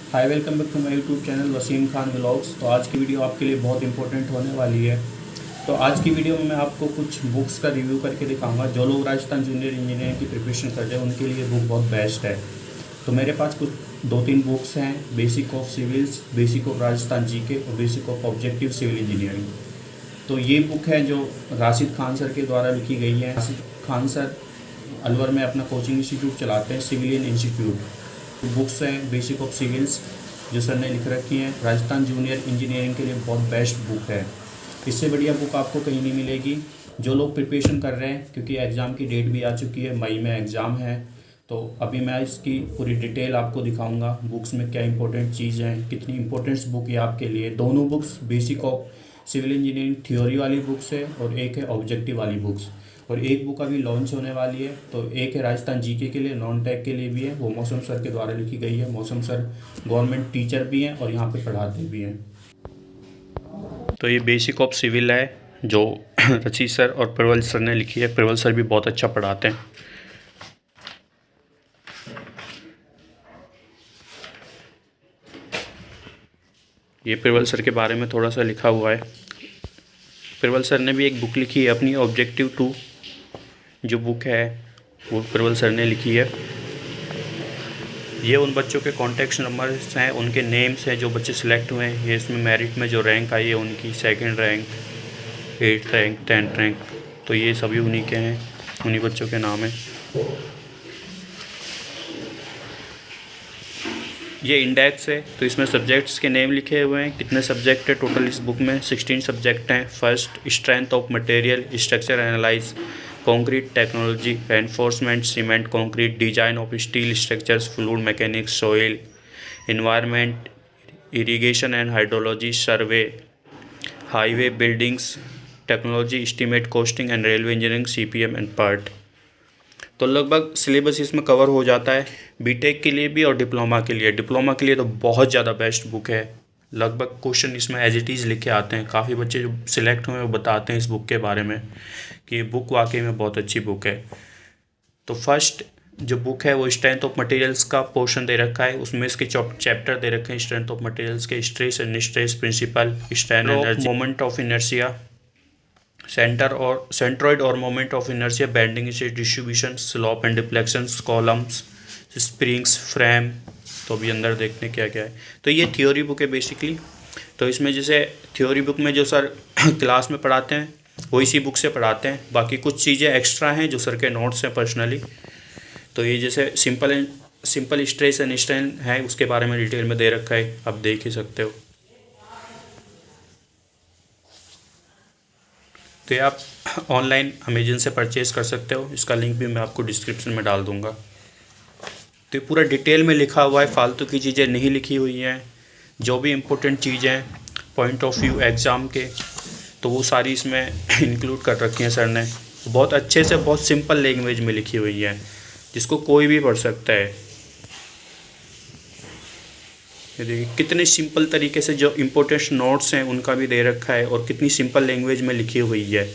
Hi, welcome back to my YouTube channel Wasim Khan vlogs. तो आज की वीडियो आपके लिए बहुत इंपॉर्टेंट होने वाली है। तो आज की वीडियो में मैं आपको कुछ बुक्स का रिव्यू करके दिखाऊंगा। जो लोग राजस्थान जूनियर इंजीनियरिंग की प्रिपरेशन कर रहे हैं उनके लिए बुक बहुत बेस्ट है। तो मेरे पास कुछ 2-3 बुक्स हैं, basic of civils, basic of Rajasthan GK और basic of objective civil engineering. तो ये बुक है जो राशिद खान सर के द्वारा लिखी गई है। राशिद खान सर अलवर में अपना कोचिंग इंस्टीट्यूट चलाते हैं, सिविलियन इंस्टीट्यूट। बुक्स हैं बेसिक ऑफ सिविल्स जो सर ने लिख रखी हैं। राजस्थान जूनियर इंजीनियरिंग के लिए बहुत बेस्ट बुक है। इससे बढ़िया बुक आपको कहीं नहीं मिलेगी। जो लोग प्रिपरेशन कर रहे हैं, क्योंकि एग्ज़ाम की डेट भी आ चुकी है, मई में एग्ज़ाम है, तो अभी मैं इसकी पूरी डिटेल आपको दिखाऊंगा। बुक्स में क्या इंपॉर्टेंट चीज़ हैं, कितनी इंपॉर्टेंट्स बुक है आपके लिए। दोनों books basic of civil engineering theory वाली बुक्स है और एक है ऑब्जेक्टिव वाली बुक्स। और एक बुक अभी लॉन्च होने वाली है, तो एक है राजस्थान जीके के लिए, नॉन टेक के लिए भी है। वो मौसम सर के द्वारा लिखी गई है। मौसम सर गवर्नमेंट टीचर भी हैं और यहाँ पे पढ़ाते भी हैं। तो ये बेसिक ऑफ सिविल है जो रचित सर और प्रवल सर ने लिखी है। प्रवल सर भी बहुत अच्छा पढ़ाते हैं। ये प्रवल सर के बारे में थोड़ा सा लिखा हुआ है। प्रवल सर ने भी एक बुक लिखी है अपनी, ऑब्जेक्टिव 2 जो बुक है वो प्रवल सर ने लिखी है। ये उन बच्चों के कॉन्टैक्ट नंबर्स हैं, उनके नेम्स हैं जो बच्चे सिलेक्ट हुए हैं। ये इसमें मेरिट में जो रैंक आई है उनकी, 2nd rank, 8th rank, 10th rank, तो ये सभी उन्हीं के हैं, उन्हीं बच्चों के नाम हैं। ये इंडेक्स है, तो इसमें सब्जेक्ट्स के नेम लिखे हुए हैं। कितने सब्जेक्ट है टोटल इस बुक में? 16 सब्जेक्ट हैं। First, strength of material, structure analyse, concrete technology, reinforcement, cement concrete, design of steel structures, fluid mechanics, soil, environment, irrigation and hydrology, survey, highway, buildings technology, estimate, costing and railway engineering, CPM and part. तो लगभग syllabus इसमें cover हो जाता है BTech के लिए भी और डिप्लोमा के लिए। डिप्लोमा के लिए तो बहुत ज़्यादा बेस्ट बुक है। लगभग क्वेश्चन इसमें एज इट इज़ लिखे आते हैं। काफ़ी बच्चे जो सिलेक्ट हुए हैं वो बताते हैं इस बुक के बारे में कि ये बुक वाकई में बहुत अच्छी बुक है। तो फर्स्ट जो बुक है वो स्ट्रेंथ ऑफ मटेरियल्स का पोर्शन दे रखा है। उसमें इसके चैप्टर दे रखे हैं स्ट्रेंथ ऑफ मटेरियल्स के, stress and stress principal, strain energy, moment of inertia, centroid और moment of inertia, bending distribution, slope and deflections, columns, springs, frame. तो अभी अंदर देखने क्या क्या है। तो ये थ्योरी बुक है बेसिकली। तो इसमें जैसे थ्योरी बुक में जो सर क्लास में पढ़ाते हैं वो इसी बुक से पढ़ाते हैं। बाकी कुछ चीज़ें एक्स्ट्रा हैं जो सर के नोट्स हैं पर्सनली। तो ये जैसे सिंपल स्ट्रेस एंड स्ट्रेन है, उसके बारे में डिटेल में दे रखा है, आप देख ही सकते हो। तो ये आप ऑनलाइन अमेजन से परचेज़ कर सकते हो। इसका लिंक भी मैं आपको डिस्क्रिप्शन में डाल दूँगा। तो ये पूरा डिटेल में लिखा हुआ है, फालतू की चीज़ें नहीं लिखी हुई हैं। जो भी इम्पोर्टेंट चीज़ें पॉइंट ऑफ व्यू एग्ज़ाम के, तो वो सारी इसमें इंक्लूड कर रखी हैं सर ने। बहुत अच्छे से, बहुत सिंपल लैंग्वेज में लिखी हुई है, जिसको कोई भी पढ़ सकता है। ये देखिए कितने सिंपल तरीके से जो इम्पोर्टेंट नोट्स हैं उनका भी दे रखा है, और कितनी सिंपल लैंग्वेज में लिखी हुई है,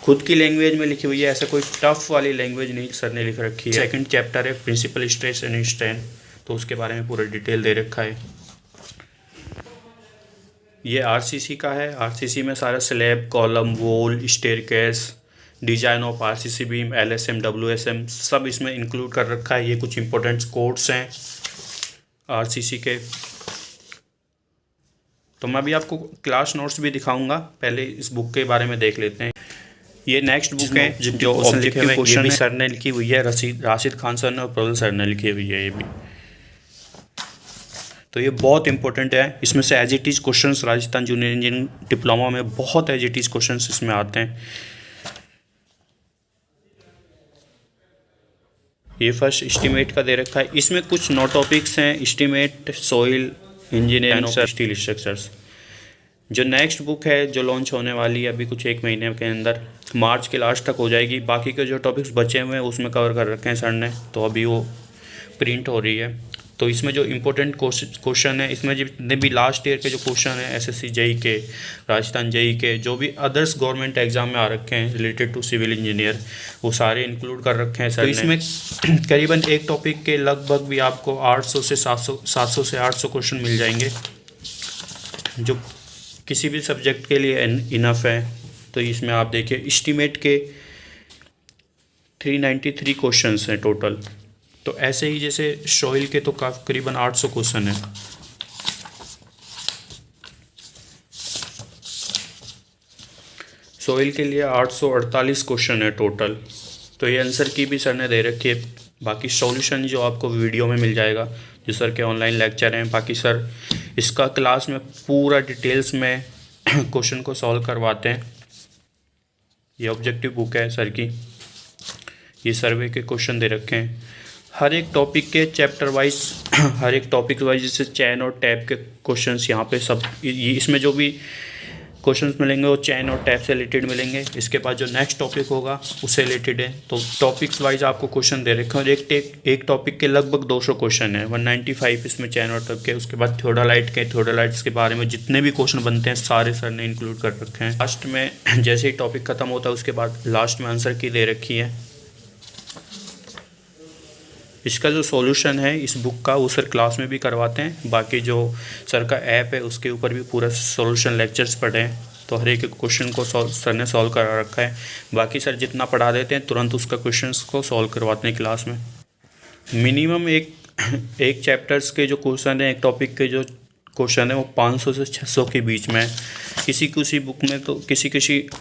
खुद की लैंग्वेज में लिखी हुई है। ऐसा कोई टफ वाली लैंग्वेज नहीं सर ने लिख रखी है। 2nd चैप्टर है प्रिंसिपल स्ट्रेस एंड स्ट्रेन, तो उसके बारे में पूरा डिटेल दे रखा है। ये आरसीसी का है। आरसीसी में सारा slab, column, wall, staircase, design of RCC beam, LSM, WSM सब इसमें इंक्लूड कर रखा है। ये कुछ इंपॉर्टेंट कोड्स हैं आरसीसी के। तो मैं अभी आपको क्लास नोट्स भी दिखाऊंगा, पहले इस बुक के बारे में देख लेते हैं। ये नेक्स्ट बुक है जो ऑब्जेक्टिव क्वेश्चन सर ने लिखी हुई है, राशिद खान सर ने और प्रवल सर ने लिखी हुई है ये भी। तो ये बहुत इंपॉर्टेंट है। इसमें से as it is questions Rajasthan junior engineering diploma में बहुत एज इट इज़ क्वेश्चंस इसमें आते हैं। ये फर्स्ट एस्टीमेट का दे रखा है। इसमें कुछ नौ टॉपिक्स हैं, estimate, soil engineering of steel structures. जो नेक्स्ट बुक है जो लॉन्च होने वाली है अभी कुछ 1 महीने के अंदर, मार्च के लास्ट तक हो जाएगी। बाकी के जो टॉपिक्स बचे हुए हैं उसमें कवर कर रखे हैं सर ने, तो अभी वो प्रिंट हो रही है। तो इसमें जो इम्पोर्टेंट क्वेश्चन है, इसमें जितने भी लास्ट ईयर के जो क्वेश्चन है एसएससी जेई के, राजस्थान जेई के, जो भी अदर्स गवर्नमेंट एग्जाम में आ रखे हैं रिलेटेड टू सिविल इंजीनियर, वो सारे इंक्लूड कर रखे हैं सर। तो इसमें करीबन एक टॉपिक के लगभग भी आपको 800 से 700 से 800 क्वेश्चन मिल जाएंगे, जो किसी भी सब्जेक्ट के लिए इनफ है। तो इसमें आप देखिए एस्टीमेट के 393 क्वेश्चंस हैं टोटल। तो ऐसे ही जैसे सॉइल के तो करीबन 800 क्वेश्चन है। सॉइल के लिए 848 क्वेश्चन है टोटल। तो ये आंसर की भी सर ने दे रखी है। बाकी सॉल्यूशन जो आपको वीडियो में मिल जाएगा, जो सर के ऑनलाइन लेक्चर हैं। बाकी सर इसका क्लास में पूरा डिटेल्स में क्वेश्चन को सॉल्व करवाते हैं। ये ऑब्जेक्टिव बुक है सर की। ये सर्वे के क्वेश्चन दे रखे हैं हर एक टॉपिक के चैप्टर वाइज, हर एक टॉपिक वाइज, जैसे चैन और टैप के क्वेश्चंस यहाँ पे सब इसमें जो भी क्वेश्चंस मिलेंगे वो चैन और टैप से रिलेटेड मिलेंगे। इसके बाद जो नेक्स्ट टॉपिक होगा उससे रिलेटेड है। तो टॉपिक्स वाइज आपको क्वेश्चन दे रखे हैं और एक टॉपिक के लगभग 200 क्वेश्चन है। 195 इसमें चैन और टैप के। उसके बाद थियोडालाइट्स के बारे में जितने भी क्वेश्चन बनते हैं सारे सर ने इंक्लूड कर रखे हैं। लास्ट में जैसे ही टॉपिक खत्म होता है उसके बाद लास्ट में आंसर की दे रखी है। इसका जो सॉल्यूशन है इस बुक का वो सर क्लास में भी करवाते हैं। बाकी जो सर का ऐप है उसके ऊपर भी पूरा सॉल्यूशन लेक्चर्स पढ़े हैं। तो हर एक क्वेश्चन को सर ने सॉल्व करा रखा है। बाकी सर जितना पढ़ा देते हैं तुरंत उसका क्वेश्चंस को सॉल्व करवाते हैं क्लास में। मिनिमम एक चैप्टर्स के जो क्वेश्चन है, एक टॉपिक के जो क्वेश्चन है वो 500 से 600 के बीच में है। किसी बुक में तो किसी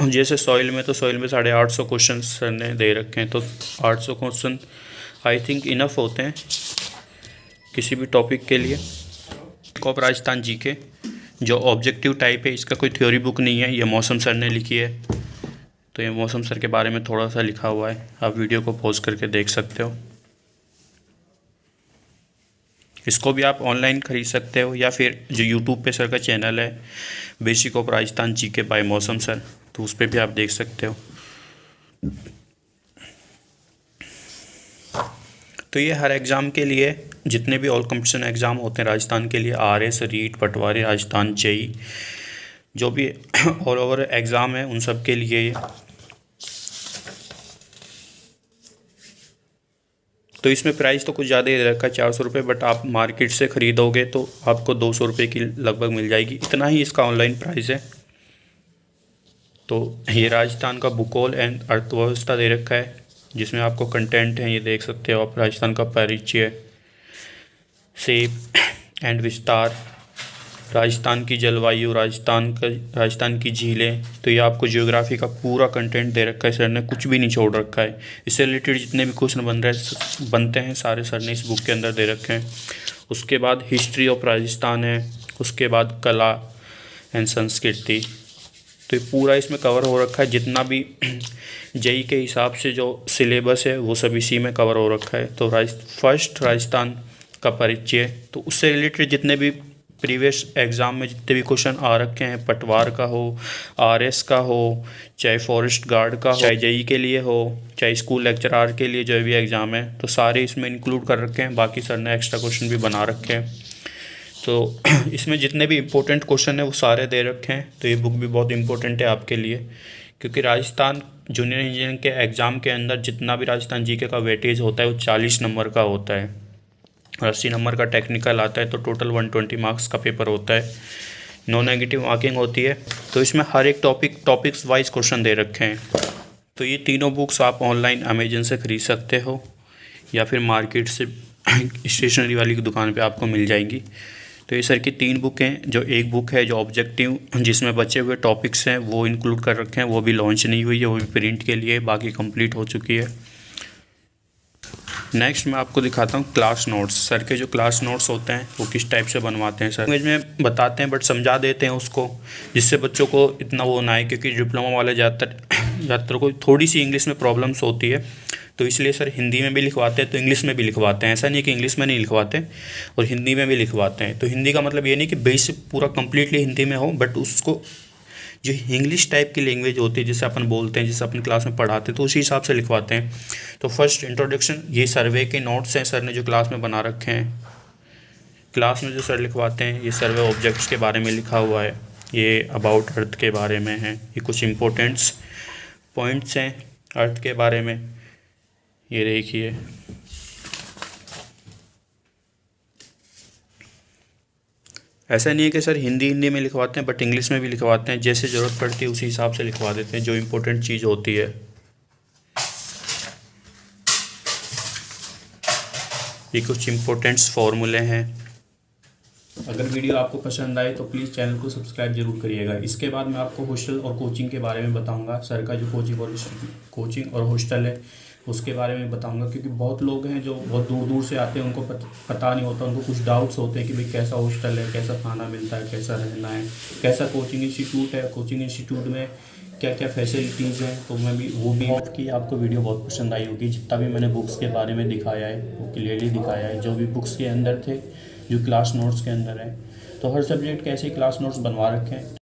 जैसे सॉइल में 850 क्वेश्चन सर ने दे रखे हैं। तो 800 क्वेश्चन आई थिंक इनफ होते हैं किसी भी टॉपिक के लिए। कॉप राजस्थान जी के जो ऑब्जेक्टिव टाइप है, इसका कोई थ्योरी बुक नहीं है, ये मौसम सर ने लिखी है। तो ये मौसम सर के बारे में थोड़ा सा लिखा हुआ है, आप वीडियो को पॉज करके देख सकते हो। इसको भी आप ऑनलाइन ख़रीद सकते हो या फिर जो यूट्यूब पे सर का चैनल है बेसिक ऑफ राजस्थान जी के बाय मौसम सर, तो उस पर भी आप देख सकते हो। तो ये हर एग्ज़ाम के लिए, जितने भी ऑल कंपटीशन एग्ज़ाम होते हैं राजस्थान के लिए, आरएस, रीट, पटवारी, राजस्थान जेई, जो भी ऑल ओवर एग्ज़ाम है उन सब के लिए ये। तो इसमें प्राइस तो कुछ ज़्यादा ही रखा है 400 रुपये, बट आप मार्केट से ख़रीदोगे तो आपको 200 रुपये की लगभग मिल जाएगी। इतना ही इसका ऑनलाइन प्राइस है। तो ये राजस्थान का भूगोल एंड अर्थव्यवस्था दे रखा है, जिसमें आपको कंटेंट है, ये देख सकते हो आप। राजस्थान का परिचय, शेप एंड विस्तार, राजस्थान की जलवायु, राजस्थान की झीलें। तो ये आपको ज्योग्राफी का पूरा कंटेंट दे रखा है सर ने, कुछ भी नहीं छोड़ रखा है। इससे रिलेटेड जितने भी क्वेश्चन बनते हैं सारे सर ने इस बुक के अंदर दे रखे हैं। उसके बाद हिस्ट्री ऑफ राजस्थान है, उसके बाद कला एंड संस्कृति। तो ये पूरा इसमें कवर हो रखा है। जितना भी जेई के हिसाब से जो सिलेबस है वो सब इसी में कवर हो रखा है। तो फर्स्ट राजस्थान का परिचय, तो उससे रिलेटेड जितने भी प्रीवियस एग्ज़ाम में जितने भी क्वेश्चन आ रखे हैं, पटवार का हो, आरएस का हो, चाहे फॉरेस्ट गार्ड का हो, चाहे जेई के लिए हो, चाहे स्कूल लेक्चरार के लिए जो भी एग्ज़ाम है, तो सारे इसमें इंक्लूड कर रखे हैं। बाकी सर ने एक्स्ट्रा क्वेश्चन भी बना रखे हैं। तो इसमें जितने भी इम्पोर्टेंट क्वेश्चन है वो सारे दे रखे हैं। तो ये बुक भी बहुत इंपॉर्टेंट है आपके लिए, क्योंकि राजस्थान जूनियर इंजीनियरिंग के एग्ज़ाम के अंदर जितना भी राजस्थान जीके का वेटेज होता है वो 40 नंबर का होता है। 80 नंबर का टेक्निकल आता है, तो टोटल 120 मार्क्स का पेपर होता है। नो नेगेटिव मार्किंग होती है। तो इसमें हर एक टॉपिक्स वाइज क्वेश्चन दे रखे हैं। तो ये तीनों बुक्स आप ऑनलाइन अमेजन से ख़रीद सकते हो या फिर मार्केट से स्टेशनरी वाली की दुकान पे आपको मिल जाएंगी। तो ये सर की 3 बुक हैं। जो एक बुक है जो ऑब्जेक्टिव, जिसमें बचे हुए टॉपिक्स हैं वो इंक्लूड कर रखे हैं, वो भी लॉन्च नहीं हुई है, वो भी प्रिंट के लिए, बाकी कंप्लीट हो चुकी है। नेक्स्ट मैं आपको दिखाता हूँ क्लास नोट्स। सर के जो क्लास नोट्स होते हैं वो किस टाइप से बनवाते हैं सर, लैंग्वेज में बताते हैं बट समझा देते हैं उसको, जिससे बच्चों को इतना वो ना आए, क्योंकि डिप्लोमा वाले ज़्यादातर को थोड़ी सी इंग्लिश में प्रॉब्लम्स होती है। तो इसलिए सर हिंदी में भी लिखवाते हैं तो इंग्लिश में भी लिखवाते हैं। ऐसा नहीं कि इंग्लिश में नहीं लिखवाते, और हिंदी में भी लिखवाते हैं। तो हिंदी का मतलब ये नहीं कि बेसिक पूरा कम्प्लीटली हिंदी में हो, बट उसको जो इंग्लिश टाइप की लैंग्वेज होती है जिसे अपन बोलते हैं, जिसे अपन क्लास में पढ़ाते हैं, तो उसी हिसाब से लिखवाते हैं। तो फर्स्ट इंट्रोडक्शन, ये सर्वे के नोट्स हैं सर ने जो क्लास में बना रखे हैं। क्लास में जो सर लिखवाते हैं ये सर्वे ऑब्जेक्ट्स के बारे में लिखा हुआ है, ये अबाउट अर्थ के बारे में है, ये कुछ इम्पोर्टेंट्स पॉइंट्स हैं अर्थ के बारे में, ये देखिए। ऐसा नहीं है कि सर हिंदी में लिखवाते हैं, बट इंग्लिश में भी लिखवाते हैं, जैसे ज़रूरत पड़ती है उसी हिसाब से लिखवा देते हैं जो इम्पोर्टेंट चीज़ होती है। ये कुछ इम्पोर्टेंट्स फार्मूले हैं। अगर वीडियो आपको पसंद आए तो प्लीज़ चैनल को सब्सक्राइब जरूर करिएगा। इसके बाद मैं आपको हॉस्टल और कोचिंग के बारे में बताऊंगा, सर का जो कोचिंग और हॉस्टल है उसके बारे में बताऊंगा, क्योंकि बहुत लोग हैं जो बहुत दूर दूर से आते हैं, उनको पता नहीं होता, उनको कुछ डाउट्स होते हैं कि भाई कैसा हॉस्टल है, कैसा खाना मिलता है, कैसा रहना है, कैसा कोचिंग इंस्टीट्यूट है, कोचिंग इंस्टीट्यूट में क्या क्या फैसिलिटीज़ हैं। तो मैं भी वो भी होप कि आपको वीडियो बहुत पसंद आई होगी। जितना भी मैंने बुक्स के बारे में दिखाया है वो क्लियरली दिखाया है, जो भी बुक्स के अंदर थे, जो क्लास नोट्स के अंदर है। तो हर सब्जेक्ट के ऐसे क्लास नोट्स बनवा रखे हैं।